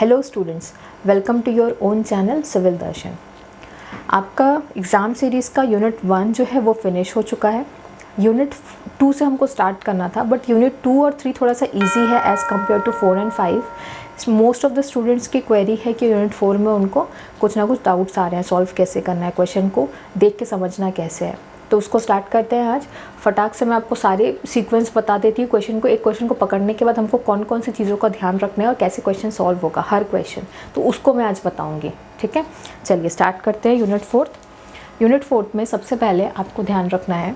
Hello students, welcome to your own channel civil Darshan. आपका exam series का unit 1 जो है वो फिनिश हो चुका है। यूनिट 2 से हमको स्टार्ट करना था, बट यूनिट 2 और 3 थोड़ा सा इजी है as compare to 4 and 5। Most of the students की क्वेरी है कि यूनिट 4 में उनको कुछ ना कुछ डाउट्स आ रहे हैं, सॉल्व कैसे करना है, क्वेश्चन को देख के समझना कैसे है। तो उसको स्टार्ट करते हैं आज। फटाक से मैं आपको सारे सीक्वेंस बता देती हूँ। एक क्वेश्चन को पकड़ने के बाद हमको कौन कौन सी चीज़ों का ध्यान रखना है और कैसे क्वेश्चन सॉल्व होगा हर क्वेश्चन, तो उसको मैं आज बताऊँगी। ठीक है, चलिए स्टार्ट करते हैं। यूनिट 4 में सबसे पहले आपको ध्यान रखना है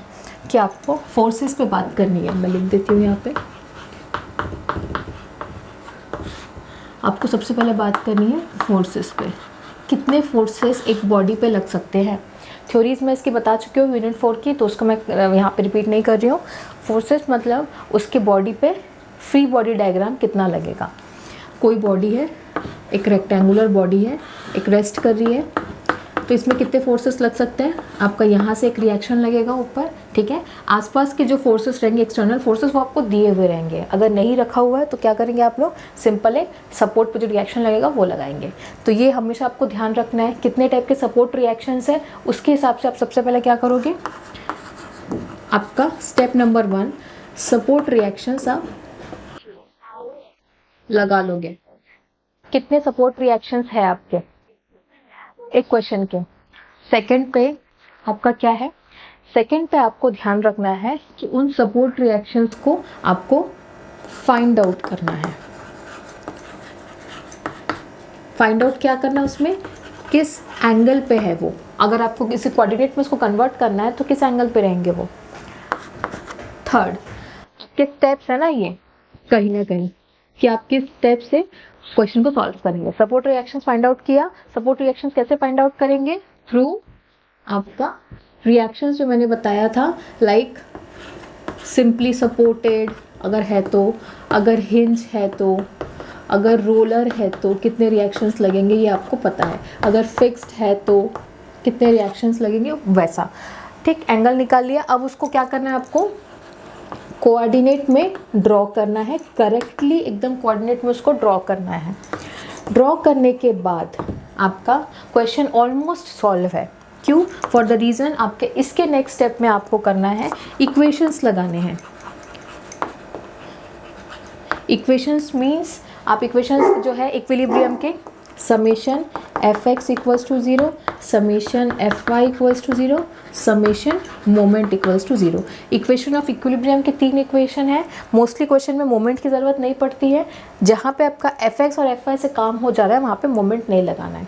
कि आपको फोर्सेस पे बात करनी है। मैं लिख देती हूँ यहाँ पे। आपको सबसे पहले बात करनी है फोर्सेस पे। कितने फोर्सेस एक बॉडी पे लग सकते हैं। थ्योरीज में इसकी बता चुकी हूँ यूनिट 4 की, तो उसको मैं यहाँ पे रिपीट नहीं कर रही हूँ। फोर्सेस मतलब उसके बॉडी पे फ्री बॉडी डायग्राम कितना लगेगा। कोई बॉडी है, एक रेक्टेंगुलर बॉडी है, एक रेस्ट कर रही है, तो इसमें कितने फोर्सेस लग सकते हैं। आपका यहाँ से एक रिएक्शन लगेगा ऊपर, ठीक है। आसपास के जो फोर्सेस रहेंगे, एक्सटर्नल फोर्सेस, वो आपको दिए हुए रहेंगे। अगर नहीं रखा हुआ है तो क्या करेंगे आप लोग, सिंपल एक सपोर्ट पे जो रिएक्शन लगेगा वो लगाएंगे। तो ये हमेशा आपको ध्यान रखना है कितने टाइप के सपोर्ट रिएक्शंस है, उसके हिसाब से आप सबसे पहले क्या करोगे। आपका स्टेप नंबर 1, सपोर्ट रिएक्शंस आप लगा लोगे। कितने सपोर्ट रिएक्शंस है आपके एक क्वेश्चन के। सेकंड पे आपका क्या है, सेकंड पे आपको ध्यान रखना है कि उन सपोर्ट रिएक्शंस को आपको फाइंड आउट करना है। फाइंड आउट क्या करना है, उसमें किस एंगल पे है वो। अगर आपको किसी कोऑर्डिनेट में उसको कन्वर्ट करना है तो किस एंगल पे रहेंगे वो। थर्ड, किस स्टेप्स है ना ये, कहीं ना कहीं कि आप किस स्टेप से क्वेश्चन को सॉल्व करेंगे। सपोर्ट रिएक्शंस फाइंड आउट किया। सपोर्ट रिएक्शंस कैसे फाइंड आउट करेंगे, थ्रू आपका रिएक्शंस जो मैंने बताया था, लाइक सिंपली सपोर्टेड अगर है तो, अगर हिंज है तो, अगर रोलर है तो कितने रिएक्शंस लगेंगे ये आपको पता है। अगर फिक्स्ड है तो कितने रिएक्शंस लगेंगे वैसा। ठीक, एंगल निकाल लिया। अब उसको क्या करना है, आपको कोऑर्डिनेट में ड्रॉ करना है। करेक्टली एकदम कोऑर्डिनेट में उसको ड्रॉ करना है। ड्रॉ करने के बाद आपका क्वेश्चन ऑलमोस्ट सॉल्व है। क्यों, फॉर द रीज़न आपके इसके नेक्स्ट स्टेप में आपको करना है इक्वेशंस लगाने हैं। इक्वेशंस मीन्स आप इक्वेशंस जो है इक्विलिब्रियम के, summation fx equals to 0, summation fy equals to 0, summation moment equals to 0। Equation of equilibrium के 3 इक्वेशन है। मोस्टली क्वेश्चन में मोमेंट की ज़रूरत नहीं पड़ती है। जहाँ पे आपका fx और fy से काम हो जा रहा है वहाँ पे मोमेंट नहीं लगाना है।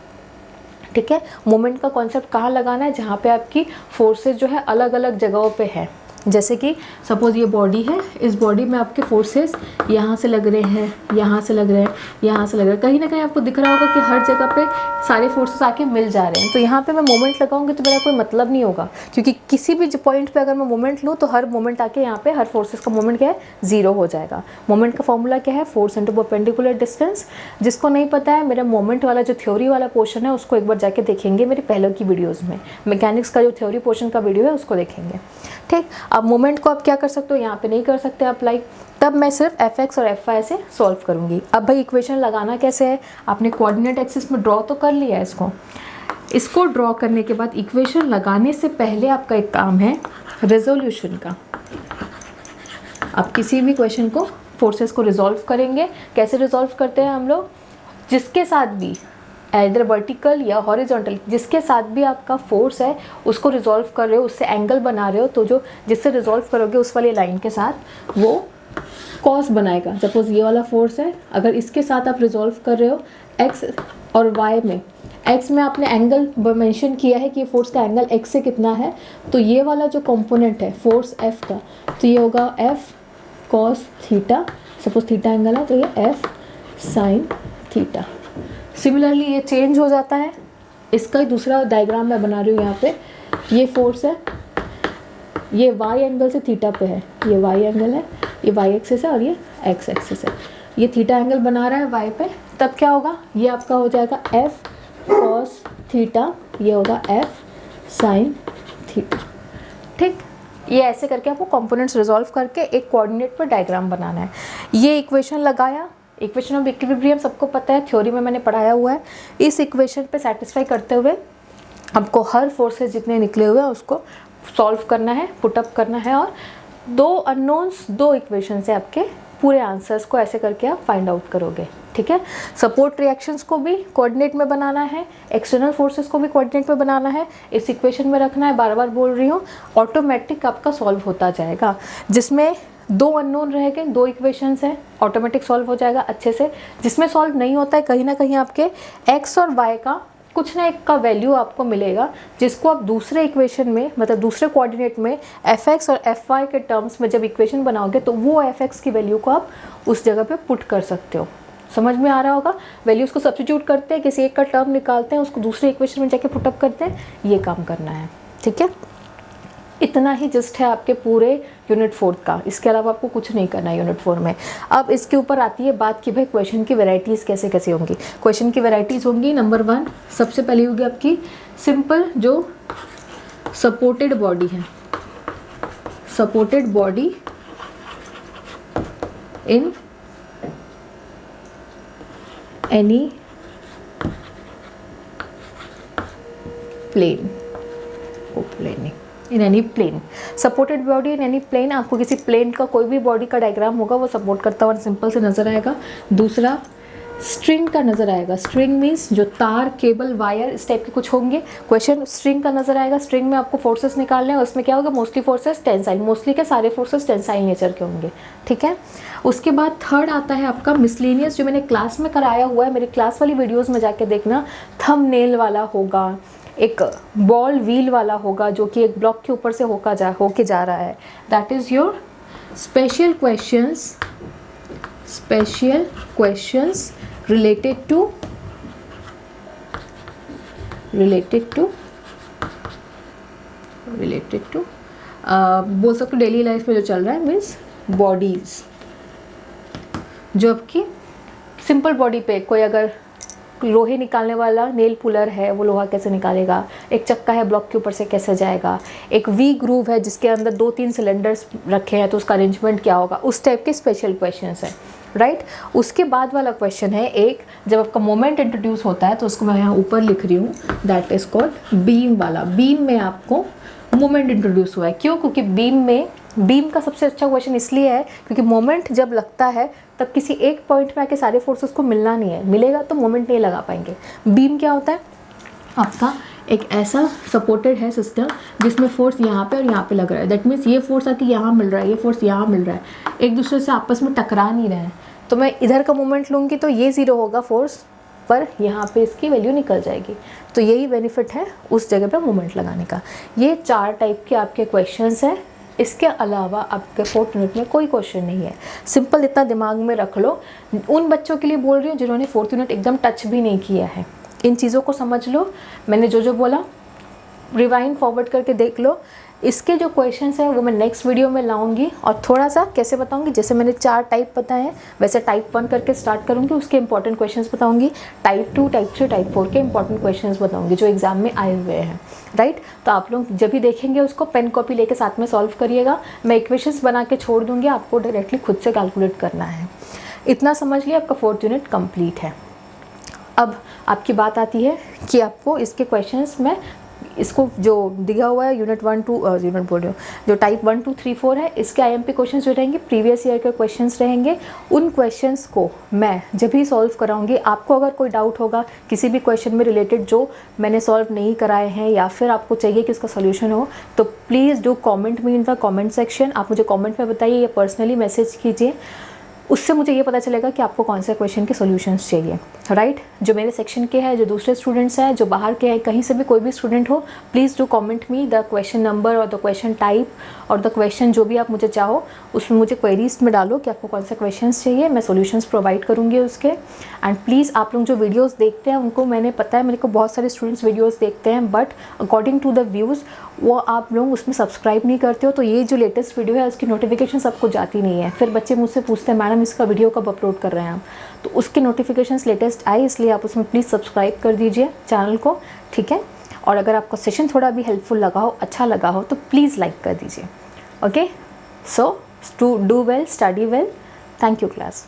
ठीक है, मोमेंट का कॉन्सेप्ट कहाँ लगाना है, जहाँ पे आपकी फोर्सेस जो है अलग अलग जगहों पे है। जैसे कि सपोज ये बॉडी है, इस बॉडी में आपके फोर्सेस यहाँ से लग रहे हैं, यहाँ से लग रहे हैं, यहाँ से लग रहे हैं। कहीं ना कहीं आपको दिख रहा होगा कि हर जगह पे सारे फोर्सेस आके मिल जा रहे हैं। तो यहाँ पे मैं मोमेंट लगाऊंगी तो मेरा कोई मतलब नहीं होगा, क्योंकि किसी भी पॉइंट पे अगर मैं मोमेंट लूँ तो हर मोमेंट आके यहाँ पे हर फोर्सेस का मोमेंट क्या है, 0 हो जाएगा। मोमेंट का फॉर्मूला क्या है, फोर्स इंटू परपेंडिकुलर डिस्टेंस। जिसको नहीं पता है, मेरा मोमेंट वाला जो थ्योरी वाला पोर्शन है उसको एक बार जाके देखेंगे मेरे पहले की वीडियोज़ में। मैकेनिक्स का जो थ्योरी पोर्शन का वीडियो है उसको देखेंगे। ठीक, अब मोमेंट को आप क्या कर सकते हो, यहाँ पे नहीं कर सकते अप्लाई। तब मैं सिर्फ fx और fy से सॉल्व करूँगी। अब भाई इक्वेशन लगाना कैसे है, आपने कोऑर्डिनेट एक्सिस में ड्रॉ तो कर लिया है इसको ड्रॉ करने के बाद इक्वेशन लगाने से पहले आपका एक काम है रेजोल्यूशन का। आप किसी भी क्वेश्चन को, फोर्सेस को रिजॉल्व करेंगे। कैसे रिजॉल्व करते हैं हम लोग, जिसके साथ भी इधर वर्टिकल या हॉरिजॉन्टल, जिसके साथ भी आपका फोर्स है उसको रिजॉल्व कर रहे हो, उससे एंगल बना रहे हो, तो जो जिससे रिजॉल्व करोगे उस वाली लाइन के साथ वो कॉस बनाएगा। सपोज ये वाला फोर्स है, अगर इसके साथ आप रिजॉल्व कर रहे हो एक्स और वाई में, एक्स में आपने एंगल मेंशन किया है कि फोर्स का एंगल एक्स से कितना है, तो ये वाला जो कंपोनेंट है फोर्स एफ का, तो ये होगा F cos theta. Suppose theta angle है तो ये एफ साइन थीटा। सिमिलरली ये चेंज हो जाता है। इसका ही दूसरा डायग्राम मैं बना रही हूँ। यहाँ पे ये फोर्स है, ये वाई एंगल से थीटा पे है, ये वाई एंगल है, ये वाई एक्सिस है और ये एक्स एक्सिस है। ये थीटा एंगल बना रहा है वाई पे, तब क्या होगा, ये आपका हो जाएगा एफ कॉस थीटा, ये होगा एफ साइन थीटा। ठीक, ये ऐसे करके आपको कंपोनेंट्स रिजॉल्व करके एक कोऑर्डिनेट पर डायग्राम बनाना है। ये इक्वेशन लगाया, इक्वेशन ऑफ इक्विलिब्रियम सबको पता है, थ्योरी में मैंने पढ़ाया हुआ है। इस इक्वेशन पे सेटिस्फाई करते हुए आपको हर फोर्सेस जितने निकले हुए हैं उसको सॉल्व करना है, पुटअप करना है, और 2 अननोन्स 2 इक्वेशन से आपके पूरे आंसर्स को ऐसे करके आप फाइंड आउट करोगे। ठीक है, सपोर्ट रिएक्शंस को भी कोऑर्डिनेट में बनाना है, एक्सटर्नल फोर्सेस को भी कोऑर्डिनेट में बनाना है, इस इक्वेशन में रखना है, बार बार बोल रही हूँ, ऑटोमेटिक आपका सॉल्व होता जाएगा। जिसमें 2 अननोन रहेंगे, 2 इक्वेशंस हैं, ऑटोमेटिक सॉल्व हो जाएगा अच्छे से। जिसमें सॉल्व नहीं होता है, कहीं ना कहीं आपके एक्स और वाई का कुछ ना एक का वैल्यू आपको मिलेगा, जिसको आप दूसरे इक्वेशन में, मतलब दूसरे कोऑर्डिनेट में fx और fy के टर्म्स में जब इक्वेशन बनाओगे तो वो fx की वैल्यू को आप उस जगह पे पुट कर सकते हो। समझ में आ रहा होगा, वैल्यूज़ को सब्स्टिट्यूट करते हैं, किसी एक का टर्म निकालते हैं, उसको दूसरे इक्वेशन में जाके पुटअप करते हैं, ये काम करना है। ठीक है, इतना ही जस्ट है आपके पूरे यूनिट 4 का, इसके अलावा आपको कुछ नहीं करना है यूनिट 4 में। अब इसके ऊपर आती है बात कि भाई क्वेश्चन की वैरायटीज़ कैसे कैसे होंगी। क्वेश्चन की वैरायटीज़ होंगी, नंबर 1 सबसे पहले होगी आपकी सिंपल, जो सपोर्टेड बॉडी है, supported body in any plane, in any plane, supported body in any plane. आपको किसी प्लेन का कोई भी बॉडी का डायग्राम होगा वो सपोर्ट करता हुआ सिंपल से नजर आएगा। दूसरा स्ट्रिंग का नजर आएगा, स्ट्रिंग मीन्स जो तार, केबल, वायर इस टाइप के कुछ होंगे। क्वेश्चन स्ट्रिंग का नजर आएगा, स्ट्रिंग में आपको फोर्सेस निकालने हैं, उसमें क्या होगा, मोस्टली फोर्सेस टेंसाइल, मोस्टली के सारे फोर्सेस टेंसाइल नेचर के होंगे। ठीक है, उसके बाद थर्ड आता है आपका मिसलेनियस, जो मैंने क्लास में कराया हुआ है, मेरी क्लास वाली वीडियोज़ में जाके देखना। थंबनेल वाला होगा, एक बॉल व्हील वाला होगा जो कि एक ब्लॉक के ऊपर से होके जा रहा है, that is your special questions related to बोल सकते हो डेली लाइफ में जो चल रहा है, मीन्स बॉडीज, जो आपकी सिंपल बॉडी पे कोई अगर लोहे निकालने वाला नेल पुलर है, वो लोहा कैसे निकालेगा, एक चक्का है ब्लॉक के ऊपर से कैसे जाएगा, एक वी ग्रूव है जिसके अंदर 2-3 सिलेंडर्स रखे हैं तो उसका अरेंजमेंट क्या होगा, उस टाइप के स्पेशल क्वेश्चंस हैं। राइट, उसके बाद वाला क्वेश्चन है एक, जब आपका मोमेंट इंट्रोड्यूस होता है तो उसको मैं यहाँ ऊपर लिख रही हूँ, दैट इज कॉल्ड बीम वाला। बीम में आपको मोमेंट इंट्रोड्यूस हुआ है, क्यों, क्योंकि बीम का सबसे अच्छा क्वेश्चन इसलिए है क्योंकि मोमेंट जब लगता है तब किसी एक पॉइंट में आके सारे फोर्सेस को मिलना नहीं है, मिलेगा तो मोमेंट नहीं लगा पाएंगे। बीम क्या होता है, आपका एक ऐसा सपोर्टेड है सिस्टम जिसमें फोर्स यहाँ पे और यहाँ पे लग रहा है, दैट मीन्स ये फोर्स आके यहाँ मिल रहा है, ये फोर्स यहाँ मिल रहा है, एक दूसरे से आपस में टकरा नहीं रहे हैं। तो मैं इधर का मोमेंट लूँगी तो ये 0 होगा फोर्स, पर यहाँ पे इसकी वैल्यू निकल जाएगी। तो यही बेनिफिट है उस जगह पे मोमेंट लगाने का। ये 4 टाइप के आपके क्वेश्चंस हैं, इसके अलावा आपके 4th यूनिट में कोई क्वेश्चन नहीं है। सिंपल इतना दिमाग में रख लो। उन बच्चों के लिए बोल रही हूँ जिन्होंने 4th यूनिट एकदम टच भी नहीं किया है, इन चीज़ों को समझ लो, मैंने जो बोला रिवाइंड फॉरवर्ड करके देख लो। इसके जो क्वेश्चंस हैं वो मैं नेक्स्ट वीडियो में लाऊंगी और थोड़ा सा कैसे बताऊंगी, जैसे मैंने 4 टाइप बताए हैं वैसे टाइप 1 करके स्टार्ट करूंगी, उसके इंपॉर्टेंट क्वेश्चंस बताऊंगी, टाइप 2, टाइप 3, टाइप 4 के इंपॉर्टेंट क्वेश्चंस बताऊंगी जो एग्जाम में आए हुए हैं। राइट, तो आप लोग जब भी देखेंगे उसको पेन कॉपी लेके साथ में सॉल्व करिएगा। मैं इक्वेशंस बना के छोड़ दूँगी, आपको डायरेक्टली खुद से कैलकुलेट करना है। इतना समझ लिया, आपका 4th यूनिट कम्प्लीट है। अब आपकी बात आती है कि आपको इसके क्वेश्चंस में इसको जो दिया हुआ है यूनिट 1 2 यूनिट बोल रही हूँ, जो टाइप 1 2 3 4 है, इसके IMP क्वेश्चंस जो रहेंगे प्रीवियस ईयर के क्वेश्चंस रहेंगे। उन क्वेश्चंस को मैं जब भी सॉल्व कराऊंगी, आपको अगर कोई डाउट होगा किसी भी क्वेश्चन में रिलेटेड जो मैंने सॉल्व नहीं कराए हैं या फिर आपको चाहिए कि इसका सोल्यूशन हो, तो please do comment me in the comment section. आप मुझे कॉमेंट में बताइए या पर्सनली मैसेज कीजिए, उससे मुझे ये पता चलेगा कि आपको कौन से क्वेश्चन के सॉल्यूशंस चाहिए। राइट, जो मेरे सेक्शन के हैं, जो दूसरे स्टूडेंट्स हैं, जो बाहर के हैं, कहीं से भी कोई भी स्टूडेंट हो, please do comment me the question number और द क्वेश्चन टाइप और द क्वेश्चन जो भी आप मुझे चाहो उसमें मुझे क्वेरीज में डालो कि आपको कौन सा क्वेश्चंस चाहिए, मैं सॉल्यूशंस प्रोवाइड करूँगी उसके। एंड प्लीज़ आप लोग जो वीडियोज़ देखते हैं उनको, मैंने पता है मेरे को बहुत सारे स्टूडेंट्स वीडियोज़ देखते हैं but according to the views वो आप लोग उसमें सब्सक्राइब नहीं करते हो, तो ये जो लेटेस्ट वीडियो है उसकी नोटिफिकेशन सबको जाती नहीं है। फिर बच्चे मुझसे पूछते हैं मैडम इसका वीडियो कब अपलोड कर रहे हैं आप, तो उसके नोटिफिकेशंस लेटेस्ट आए, इसलिए आप उसमें प्लीज़ सब्सक्राइब कर दीजिए चैनल को, ठीक है। और अगर आपको सेशन थोड़ा भी हेल्पफुल लगा हो, अच्छा लगा हो, तो प्लीज़ लाइक कर दीजिए। Okay, so do well, study well, thank you class.